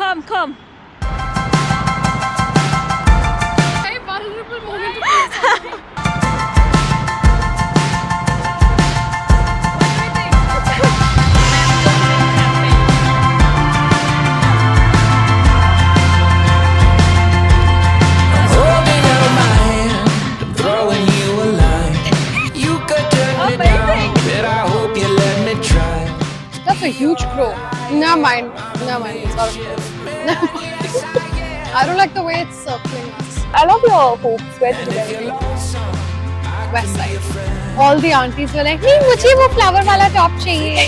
come. Very vulnerable moment to feel something. That's a huge crow. Never mind. It's not a crow. Never mind. I don't like the way it's circling us. I love your hoops. Where did you get it? West side. All the aunties were like, "Nee, mujhe wo flower wala top chahiye."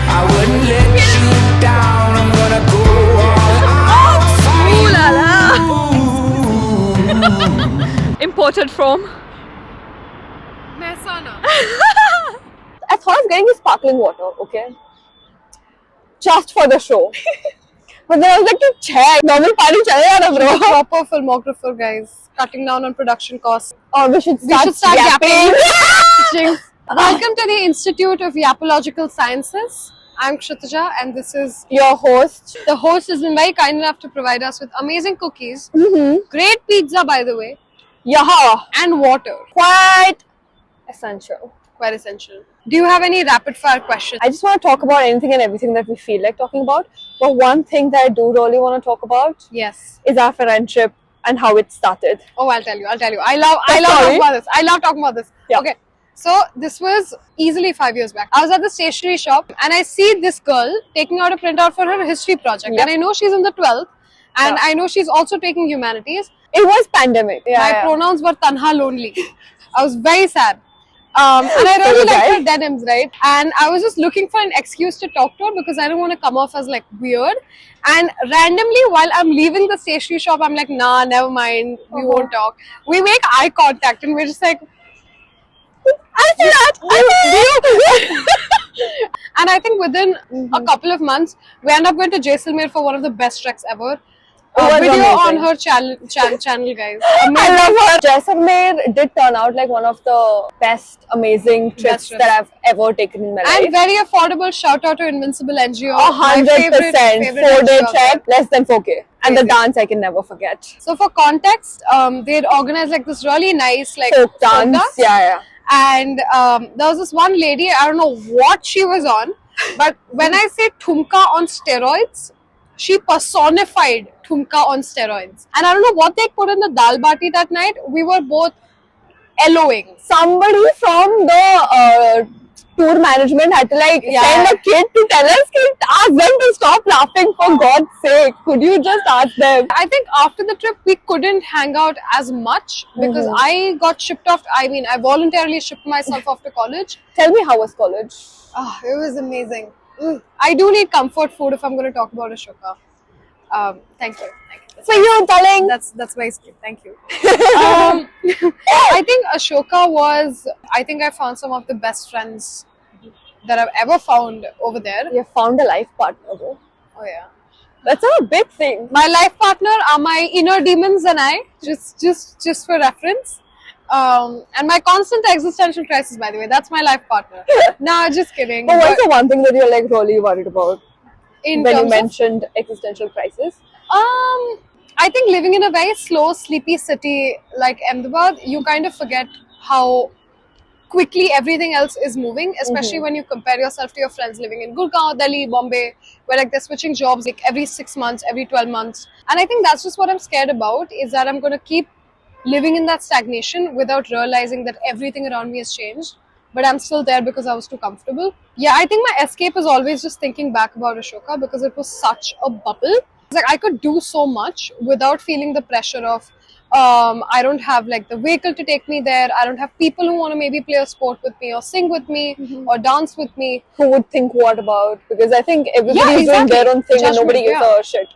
I wouldn't let you down. I'm gonna go Ooh la la. Imported from. Mehsana. I thought of getting you sparkling water, okay? Just for the show. But then I was like, normal pani chalega bro. Proper filmographer, guys. Cutting down on production costs. Or we should start yapping. Welcome to the Institute of Yapological Sciences. I'm Kshitija and this is your host. The host has been very kind enough to provide us with amazing cookies, great pizza by the way, and water. Quite essential. Quite essential. Do you have any rapid fire questions? I just want to talk about anything and everything that we feel like talking about. But one thing that I do really want to talk about Yes. is our friendship and how it started. Oh, I'll tell you. I love talking about this. I love talking about this. Yeah. Okay. So this was easily 5 years back. I was at the stationery shop and I see this girl taking out a printout for her history project. Yep. And I know she's in the 12th and Yeah. I know she's also taking humanities. It was pandemic. My pronouns were tanha lonely. I was very sad. And I really liked her denims, right? And I was just looking for an excuse to talk to her because I don't want to come off as like weird. And randomly, while I'm leaving the stationery shop, I'm like, nah, never mind, we won't talk. We make eye contact and we're just like, I see that! And I think within a couple of months, we end up going to Jaisalmer for one of the best treks ever. Video on her channel, guys. Amazing. I love her. Jaisalmer did turn out like one of the best, amazing trips that I've ever taken in my life. And very affordable. Shout out to Invincible NGO. 100%. 4-day trek, less than 4K. And the dance I can never forget. So for context, they'd organized like this really nice like folk dance. Yeah. And there was this one lady, I don't know what she was on, but when I say Thumka on steroids, she personified Thumka on steroids. And I don't know what they put in the dal bati that night. We were both LOing. Somebody from the tour management had to send a kid to tell us, ask them to stop laughing for God's sake. Could you just ask them? I think after the trip, we couldn't hang out as much because I got shipped off. I mean, I voluntarily shipped myself off to college. Tell me, how was college? Oh, it was amazing. I do need comfort food if I'm going to talk about Ashoka. Thank you. For you, darling. That's very sweet. Thank you. I think Ashoka was. I think I found some of the best friends that I've ever found over there. You found a life partner, bro. Oh yeah, that's a big thing. My life partner are my inner demons and I. Just for reference. And my constant existential crisis, by the way, that's my life partner. Nah, just kidding. But what's the one thing that you're like really worried about when you mentioned existential crisis? I think living in a very slow, sleepy city like Ahmedabad, you kind of forget how quickly everything else is moving, especially when you compare yourself to your friends living in Gurgaon, Delhi, Bombay, where like they're switching jobs like every 6 months, every 12 months. And I think that's just what I'm scared about, is that I'm going to keep living in that stagnation without realizing that everything around me has changed, but I'm still there because I was too comfortable. Yeah, I think my escape is always just thinking back about Ashoka because it was such a bubble. It's like I could do so much without feeling the pressure of I don't have like the vehicle to take me there. I don't have people who want to maybe play a sport with me or sing with me or dance with me. Who would think what about? Because I think everybody's doing their own thing and nobody gives a shit.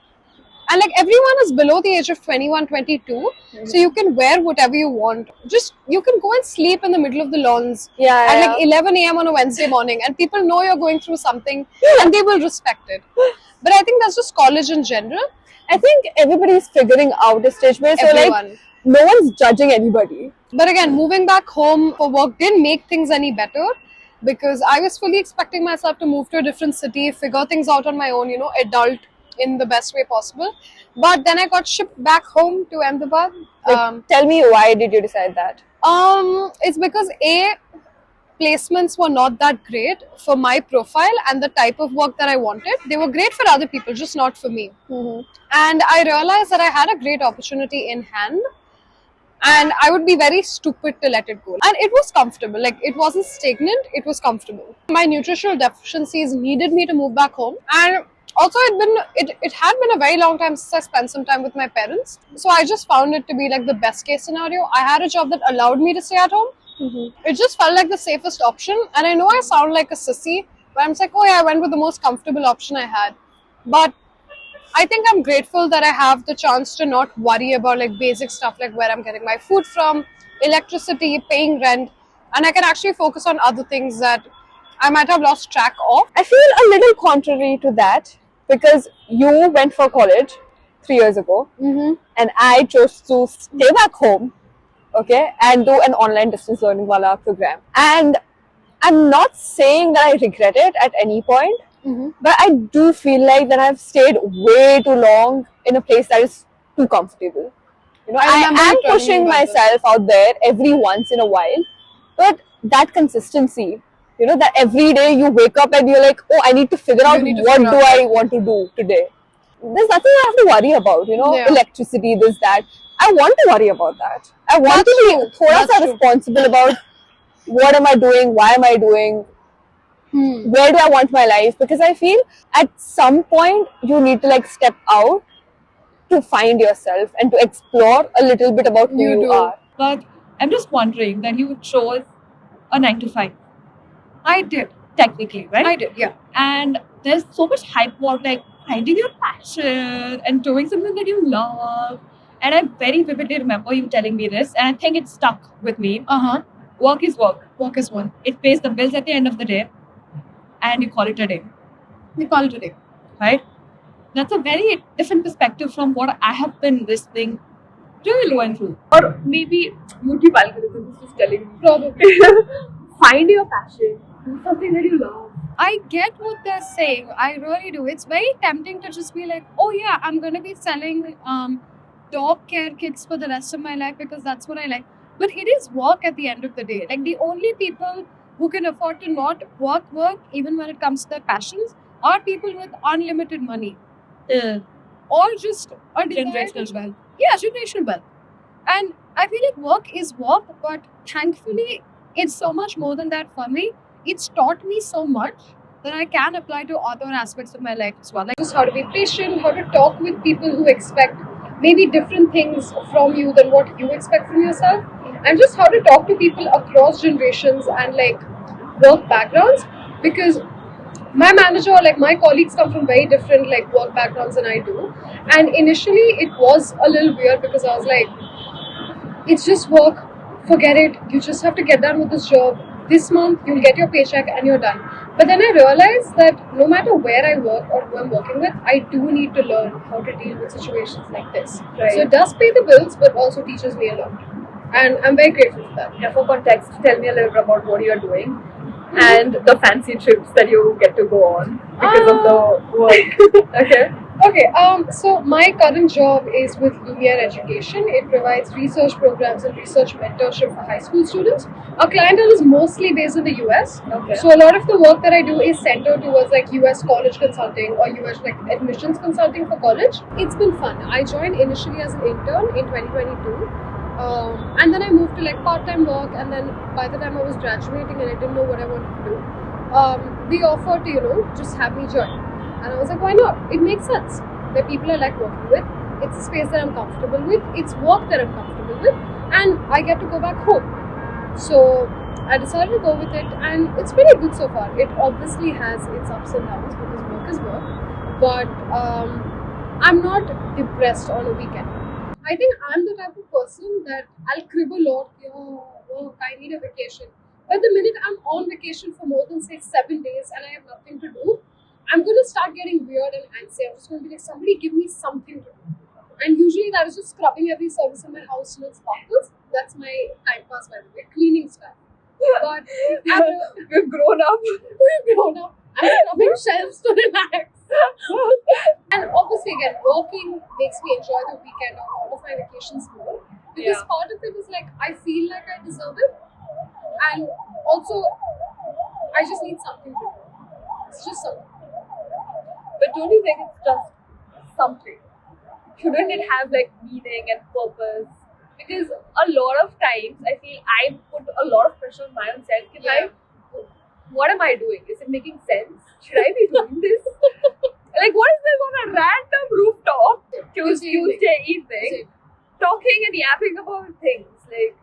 And like everyone is below the age of 21, 22. So you can wear whatever you want. Just, you can go and sleep in the middle of the lawns at like 11 a.m. on a Wednesday morning. And people know you're going through something and they will respect it. But I think that's just college in general. I think everybody's figuring out a stage where so like no one's judging anybody. But again, moving back home for work didn't make things any better. because I was fully expecting myself to move to a different city, figure things out on my own, adult in the best way possible. But then I got shipped back home to Ahmedabad. Tell me, why did you decide that? It's because placements were not that great for my profile and the type of work that I wanted. They were great for other people, just not for me. And I realized that I had a great opportunity in hand, and I would be very stupid to let it go. And it was comfortable. Like, it wasn't stagnant, it was comfortable. My nutritional deficiencies needed me to move back home, and also it had been a very long time since I spent some time with my parents. So I just found it to be like the best case scenario. I had a job that allowed me to stay at home. It just felt like the safest option. And I know I sound like a sissy, but I'm just like, oh yeah, I went with the most comfortable option I had. But I think I'm grateful that I have the chance to not worry about like basic stuff like where I'm getting my food from, electricity, paying rent, and I can actually focus on other things that I might have lost track of. I feel a little contrary to that, because you went for college 3 years ago, and I chose to stay back home, okay, and do an online distance learning wala program. And I'm not saying that I regret it at any point, but I do feel like that I've stayed way too long in a place that is too comfortable. I remember am you telling pushing me about this. myself out there every once in a while, but that consistency, that every day you wake up and you're like, oh, I need to figure out what do I want to do today. There's nothing I have to worry about, Yeah. electricity, this, that. I want to worry about that. I want That's to be true. thoda That's sa true. responsible about what am I doing, why am I doing, where do I want my life, because I feel at some point you need to like step out to find yourself and to explore a little bit about who you do. are. But I'm just wondering that you chose a 9 to 5. I did, technically, right? I did, yeah. And there's so much hype about like finding your passion and doing something that you love. And I very vividly remember you telling me this, and I think it stuck with me. Work is work. Work is one. It pays the bills at the end of the day, and you call it a day, We call it a day. right? That's a very different perspective from what I have been listening really low and through. Or maybe beauty algorithm is just telling me. Probably. Find your passion, do something that you love. I get what they're saying. I really do. It's very tempting to just be like, oh yeah, I'm going to be selling dog care kits for the rest of my life because that's what I like. But it is work at the end of the day. Like, the only people who can afford to not work even when it comes to their passions are people with unlimited money. Or just a Generational wealth. Yeah, generational wealth. And I feel like work is work, but thankfully it's so much more than that for me. It's taught me so much that I can apply to other aspects of my life as well. Like just how to be patient, how to talk with people who expect maybe different things from you than what you expect from yourself, and just how to talk to people across generations and like work backgrounds, because my manager, like my colleagues, come from very different like work backgrounds than I do. And initially it was a little weird because I was like, it's just work, forget it, you just have to get done with this job. This month you'll get your paycheck and you're done. But then I realized that no matter where I work or who I'm working with, I do need to learn how to deal with situations like this. Right. So it does pay the bills, but also teaches me a lot. And I'm very grateful for that. Yeah, for context, tell me a little bit about what you're doing and the fancy trips that you get to go on because of the work. Okay, so my current job is with Lumiere Education. It provides research programs and research mentorship for high school students. Our clientele is mostly based in the US. Okay. So a lot of the work that I do is centered towards like US college consulting or US like admissions consulting for college. It's been fun. I joined initially as an intern in 2022. And then I moved to like part-time work, and then by the time I was graduating and I didn't know what I wanted to do, they offered to, just have me join. And I was like, why not? It makes sense. They're people I like working with. It's a space that I'm comfortable with. It's work that I'm comfortable with. And I get to go back home. So I decided to go with it, and it's pretty good so far. It obviously has its ups and downs because work is work. But I'm not depressed on a weekend. I think I'm the type of person that I'll crib a lot. I need a vacation. But the minute I'm on vacation for more than say 7 days and I have nothing to do, I'm going to start getting weird and antsy. I'm just going to be like, somebody give me something to do. And usually that is just scrubbing every surface in my house till it sparkles. That's my time pass, by the way, cleaning stuff. god. We've grown up. We've grown up. I'm rubbing shelves to relax. And obviously, again, working makes me enjoy the weekend or all of my vacations more. Because Yeah. part of it is like, I feel like I deserve it. And also, I just need something to do. It's just something. But don't you think it's just something? Shouldn't it have like meaning and purpose? Because a lot of times I feel I put a lot of pressure on my own self. Yeah. What am I doing? Is it making sense? Should I be doing this? Like, what is this on a random rooftop Tuesday evening, talking and yapping about things? Like,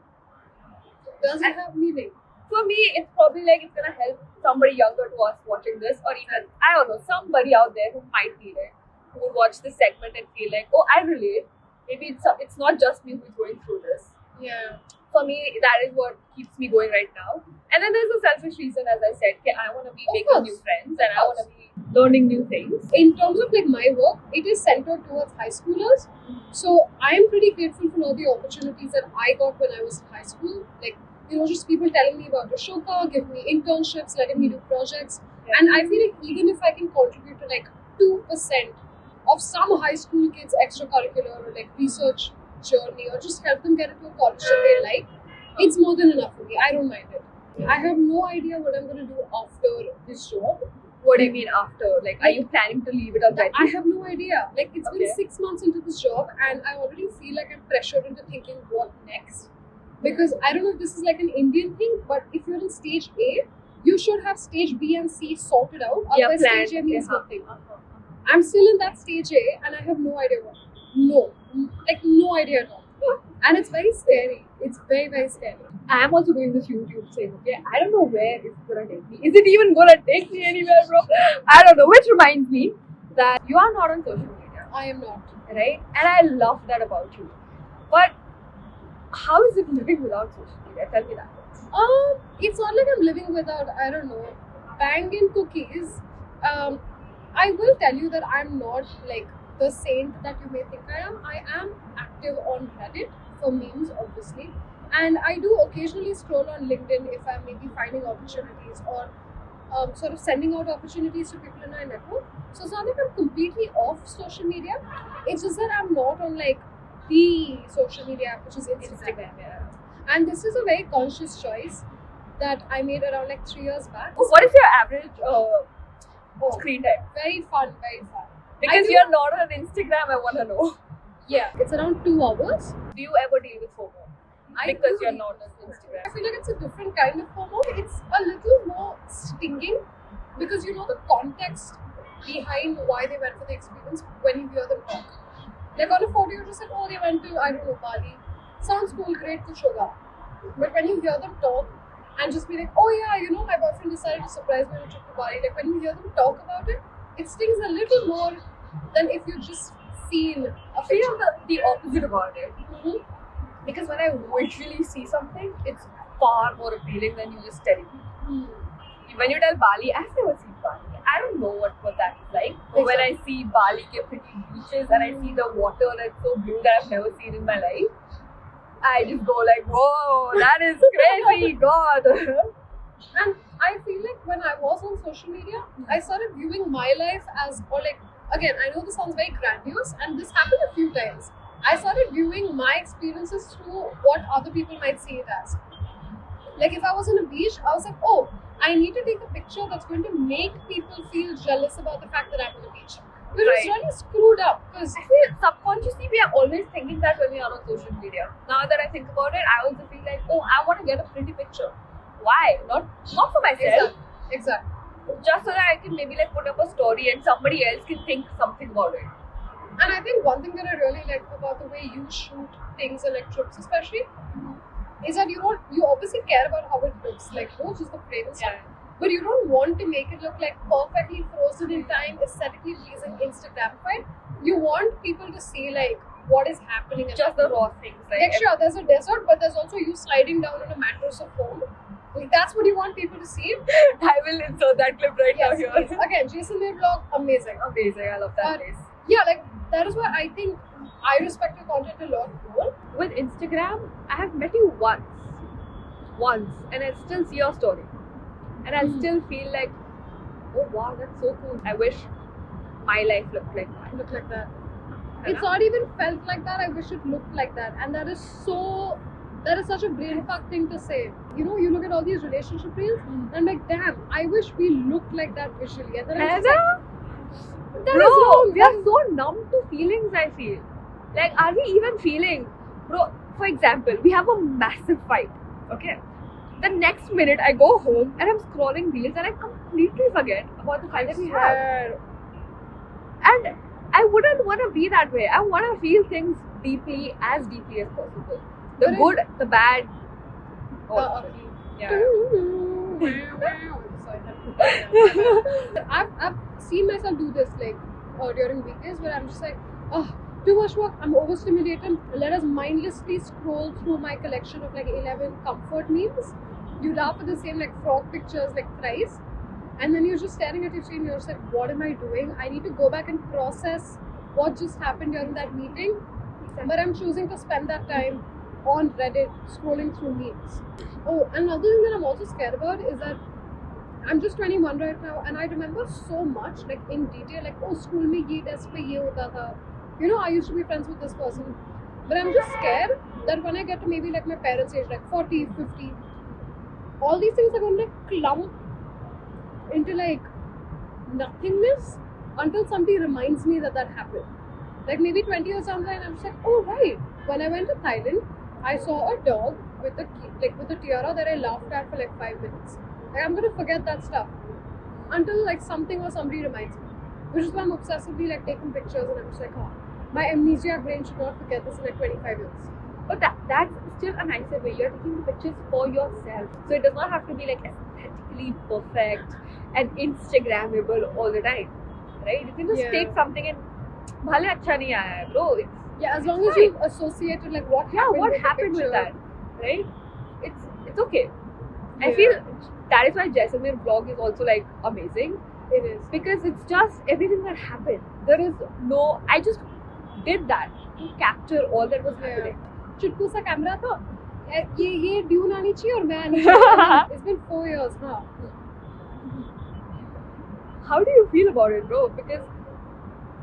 Does it have meaning? for me, it's probably like it's gonna help somebody younger to us watching this, or even I don't know, somebody out there who might feel it, who would watch this segment and feel like, oh, I relate. Maybe it's not just me who's going through this. Yeah. For me, that is what keeps me going right now. And then there's a selfish reason, as I said, okay, I want to be Of making course. new friends and I want to be learning new things. In terms of like my work, it is centered towards high schoolers. So I'm pretty grateful for all the opportunities that I got when I was in high school. Like, you know, just people telling me about Ashoka, giving me internships, letting me do projects. Yeah. And I feel like even if I can contribute to like 2% of some high school kids' extracurricular or like research journey, or just help them get into a college that they like, it's more than enough for me. I don't mind it. I have no idea what I'm going to do after this job. What do you mean after? Like, are you planning to leave it already? I have no idea. Like, it's Okay. been 6 months into this job, and I already feel like I'm pressured into thinking what next. Because I don't know if this is like an Indian thing, but if you're in stage A, you should have stage B and C sorted out. Otherwise, planned. stage A means Uh-huh. nothing. I'm still in that stage A, and I have no idea what. No idea at all. And it's very scary. It's very, very scary. I am also doing this YouTube thing, okay? I don't know where it's gonna take me. Is it even gonna take me anywhere, bro? I don't know. Which reminds me that you are not on social media, I am not. right? And I love that about you. But how is it living without social media? Tell me that. It's not like I'm living without, I don't know, banging cookies. I will tell you that I'm not like the saint that you may think I am. I am active on Reddit for memes, obviously. And I do occasionally scroll on LinkedIn if I'm maybe finding opportunities or sort of sending out opportunities to people in my network. So it's not like I'm completely off social media. It's just that I'm not on like the social media app, which is Instagram. yeah. And this is a very conscious choice that I made around like 3 years back. What is your average screen time? Very fun, very fun. Because do- you're not on Instagram, I want to know. Yeah, it's around 2 hours. Do you ever deal with FOMO? I Because do. you're not on Instagram. I feel like it's a different kind of FOMO. It's a little more stinging because you know the context behind why they went for the experience when you hear them talk. Like on a photo, you just said, oh, they went to, I don't know, Bali. Sounds cool, great, kuch hoga. But when you hear them talk and just be like, oh yeah, you know, my boyfriend decided to surprise me on a trip to Bali. Like when you hear them talk about it, it stings a little more than if you just seen a I feel picture. the opposite about it. Mhm. Because when I visually see something, it's far more appealing than you just telling me. Hmm. When you tell Bali, I've never seen Bali. I don't know what that is like. But when I see Bali ke pretty beaches and I see the water that's so blue that I've never seen in my life, I just go like, whoa, that is crazy, God. And I feel like when I was on social media, I started viewing my life as, or like, again, I know this sounds very grandiose, and this happened a few times. I started viewing my experiences through what other people might see it as. Like if I was on a beach, I was like, oh, I need to take a picture that's going to make people feel jealous about the fact that I'm on the beach. Which was Right. really screwed up because I feel subconsciously we are always thinking that when we are on social media. Now that I think about it, I also feel like, oh, I want to get a pretty picture. Why? Not for myself. Exactly. Just so that I can maybe like put up a story and somebody else can think something about it. And I think one thing that I really like about the way you shoot things and like trips especially is that you obviously care about how it looks, like just the frame and stuff. But you don't want to make it look like perfectly frozen in time, aesthetically pleasing, Instagramified. You want people to see like what is happening. Just the raw things. Like sure, there's a desert, but there's also you sliding down on a mattress of foam. Like, that's what you want people to see. I will insert that clip right now Yes, here. please. Again, Jaisalmer vlog, amazing. Amazing, I love that place. Yeah, like that is why I think I respect your content a lot more. With Instagram, I have met you once. once and I still see your story and I still feel like, oh wow, that's so cool. I wish my life looked like that. Look like that. It's not even felt like that. I wish it looked like that. And that is such a brain fuck thing to say. You know, you look at all these relationship reels and I'm like, damn, I wish we looked like that visually. And then I'm just like, that is wrong. We are so numb to feelings, I feel. Like, are we even feeling? Bro, for example, we have a massive fight, okay? The next minute I go home and I'm scrolling reels and I completely forget about the fight that we have. And I wouldn't want to be that way. I want to feel things as deeply as possible. The good, the bad, all of it. Yeah. I've seen myself do this like during weekdays where I'm just like, oh, too much work, I'm overstimulated. Let us mindlessly scroll through my collection of like 11 comfort memes. You laugh at the same like frog pictures like thrice. And then you're just staring at your screen and you're just like, what am I doing? I need to go back and process what just happened during that meeting. But I'm choosing to spend that time on Reddit scrolling through memes. Oh, another thing that I'm also scared about is that I'm just 21 right now and I remember so much like in detail, like, oh, school mein ye desk pe ye hota tha. You know, I used to be friends with this person. But I'm just scared that when I get to maybe like my parents' age, like 40, 50, all these things are going to clump into like nothingness until somebody reminds me that happened. Like maybe 20 years down the line, I'm just like, oh right, when I went to Thailand, I saw a dog with a tiara that I laughed at for like 5 minutes. Like I'm gonna forget that stuff until like something or somebody reminds me. Which is why I'm obsessively like taking pictures and I'm just like, oh, my amnesiac brain should not forget this in like 25 years. But that's still a nicer way. You're taking the pictures for yourself. So it does not have to be like aesthetically perfect and Instagrammable all the time. Right? You can just take something and bhale acha nahi aaya hai, bro. As long as you've associated like what happened with that. Right? It's okay. I feel that is why Jaisalmer vlog is also like amazing. It is. Because it's just everything that happened. There is I just did that to capture all that was happening. चुटकू सा camera था ये dune आनी चाहिए और मैं आनी चाहिए. It's been 4 years now. How do you feel about it, bro? Because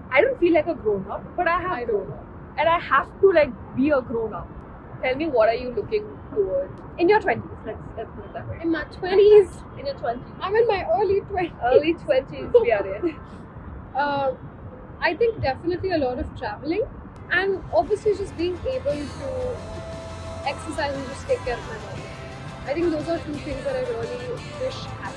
I don't feel like a grown up, but I have grown up, and I have to like be a grown up. Tell me, what are you looking towards in your 20s? Let's put it that way. In my 20s. In your 20s. I'm in my early 20s. Early 20s we are in. I think definitely a lot of traveling. And obviously just being able to exercise and just take care of my body. I think those are two things that I really wish happened.